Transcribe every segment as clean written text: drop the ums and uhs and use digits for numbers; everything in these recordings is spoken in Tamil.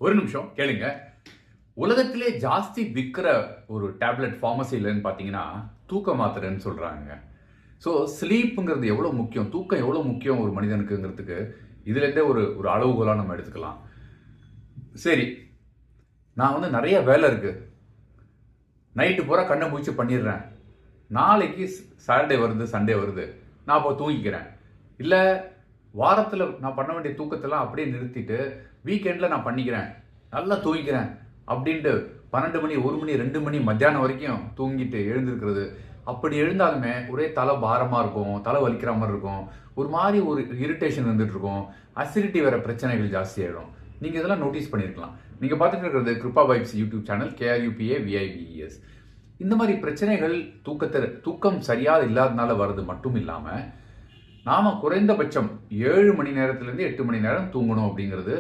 ஒரு நிமிஷம் கேளுங்க. உலகத்திலே ஜாஸ்தி விக்கிற ஒரு டேப்லெட் ஃபார்மசிலன்னு பார்த்தீங்கன்னா, தூக்க மாத்திரைன்னு சொல்றாங்க. ஸோ ஸ்லீப்ங்கிறது எவ்வளோ முக்கியம், தூக்கம் எவ்வளோ முக்கியம் ஒரு மனிதனுக்குங்கிறதுக்கு இதுலேருந்தே ஒரு ஒரு அளவுகோலா நம்ம எடுத்துக்கலாம். சரி, நான் வந்து நெறைய வேலை இருக்கு. நைட்டு பூரா கண்ண முழிச்சு பண்ணிடுறேன். நாளைக்கு சாட்டர்டே வருது, சண்டே வருது. நான் அப்போ தூங்கிக்கிறேன். இல்ல வாரத்துல நான் பண்ண வேண்டிய தூக்கத்தெல்லாம் அப்படியே நிறுத்திட்டு, வீக்கெண்ட்ல நான் பண்ணிக்கிறேன். நல்லா தூங்கிக்கிறேன். அப்படின்ட்டு 12 மணி, 1 மணி, 2 மணி மத்தியானம் வரைக்கும் தூங்கிட்டு எழுந்திருக்கிறது. அப்படி எழுந்தாலுமே ஒரே தலை பாரமா இருக்கும். தலை வலிக்கிற மாரி இருக்கும். ஒரு மாரி ஒரு இரிட்டேஷன் வந்துட்டு இருக்கும். அசிடிட்டி வர பிரச்சனைகள் ஜாஸ்தியாயிடும். நீங்க இதெல்லாம் நோட்டீஸ் பண்ணியிருக்கலாம். நீங்க பார்த்துட்டு இருக்கிறது Krupa vibes YouTube channel KRUPAVIBES. இந்த மாதிரி பிரச்சனைகள் தூக்கம் சரியா இல்லாதனால வர்றது மட்டும் இல்லாம, நாம குறைந்தபட்சம் 7 மணி நேரத்திலிருந்து 8 மணி நேரம் தூங்கணும் அப்படிங்கிறது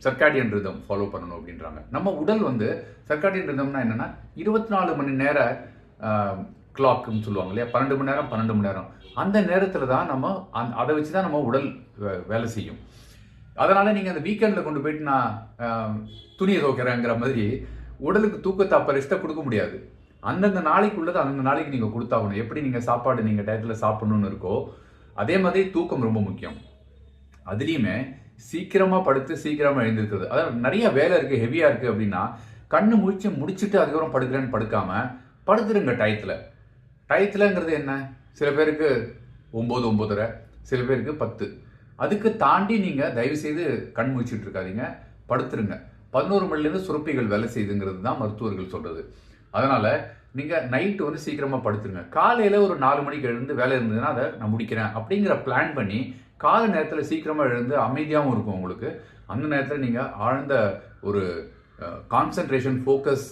சர்க்காடியன் ரிதம் ஃபாலோ பண்ணணும் அப்படின்றாங்க. நம்ம உடல் வந்து சர்க்காடியன் ரிதம்னா என்னன்னா 24 மணி நேர கிளாக்னு சொல்லுவாங்க இல்லையா, 12 மணி நேரம் 12 மணி நேரம் அந்த நேரத்தில் தான் நம்ம அதை வச்சு தான் நம்ம உடல் வேலை செய்யும். அதனால நீங்க அந்த வீக்கெண்ட்ல கொண்டு போயிட்டு நான் துணியை துவைக்கிறேங்கிற மாதிரி உடலுக்கு தூக்கத்தை அப்ப ரெஸ்ட்டை கொடுக்க முடியாது. அந்தந்த நாளைக்கு உள்ளது அந்தந்த நாளைக்கு நீங்க கொடுத்தாகணும். எப்படி நீங்க சாப்பாடு நீங்க டயத்துல சாப்பிடணும்னு இருக்கோ அதே மாதிரி தூக்கம் ரொம்ப முக்கியம். அதுலயுமே சீக்கிரமா படுத்து சீக்கிரமா எழுந்திருக்கிறது. அதாவது நிறைய வேலை இருக்கு, ஹெவியா இருக்கு அப்படின்னா கண்ணு முடிச்சுட்டு அதுக்கப்புறம் படுக்கிறேன்னு படுக்காம படுத்துருங்க டயத்துல. டயத்துலங்கிறது என்ன? சில பேருக்கு 9, 9:30, சில பேருக்கு 10. அதுக்கு தாண்டி நீங்க தயவு செய்து கண் முழிச்சிட்டு இருக்காதீங்க, படுத்துருங்க. 11 மணிலேருந்து சுரப்பிகள் வேலை செய்யுதுங்கிறது தான் மருத்துவர்கள் சொல்றது. அதனால நீங்க நைட்டு வந்து சீக்கிரமா படுத்துருங்க. காலையில ஒரு 4 மணிக்கு எழுந்து வேலை இருந்ததுன்னா அதை நான் முடிக்கிறேன் அப்படிங்கிற பிளான் பண்ணி காலை நேரத்தில் சீக்கிரமா எழுந்து அமைதியாகவும் இருக்கும் உங்களுக்கு. அந்த நேரத்தில் நீங்க ஆழ்ந்த ஒரு கான்சென்ட்ரேஷன், ஃபோக்கஸ்,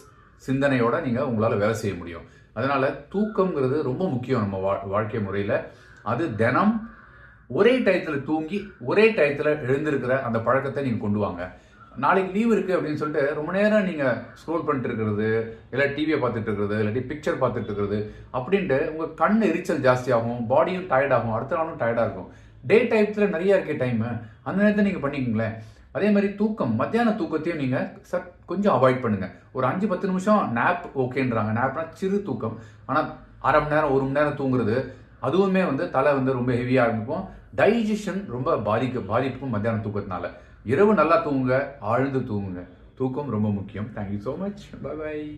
சிந்தனையோட நீங்க உங்களால வேலை செய்ய முடியும். அதனால தூக்கம்ங்கிறது ரொம்ப முக்கியம் நம்ம வாழ்க்கை முறையில. அது தினம் ஒரே டயத்துல தூங்கி ஒரே டயத்துல எழுந்திருக்கிற அந்த பழக்கத்தை நீங்க கொண்டு வாங்க. நாளைக்கு லீவ் இருக்கு அப்படின்னு சொல்லிட்டு ரொம்ப நேரம் நீங்க ஸ்க்ரோல் பண்ணிட்டு இருக்கிறது, இல்லை டிவியை பார்த்துட்டு இருக்கிறது, இல்லாட்டி பிக்சர் பார்த்துட்டு இருக்கிறது அப்படின்ட்டு உங்க கண் எரிச்சல் ஜாஸ்தியாகும், பாடியும் டயர்ட் ஆகும், அடுத்த நாளும் டயர்டா இருக்கும். டே டைப்ல நிறைய இருக்கே டைம், அந்த நேரத்தை நீங்க பண்ணிக்கங்களேன். அதே மாதிரி தூக்கம், மத்தியான தூக்கத்தையும் நீங்க கொஞ்சம் அவாய்ட் பண்ணுங்க. ஒரு 5-10 நிமிஷம் நேப் ஓகேன்றாங்க. நேப்னா சிறு தூக்கம். ஆனால் அரை மணி நேரம் 1 மணி நேரம் தூங்குறது அதுவுமே வந்து தலை வந்து ரொம்ப ஹெவியாக இருக்கும். டைஜஷன் ரொம்ப பாதிப்பும் மத்தியான தூக்கத்தினால. இரவு நல்லா தூங்குங்க, ஆழ்ந்து தூங்குங்க. தூக்கம் ரொம்ப முக்கியம். Thank you so much. Bye by.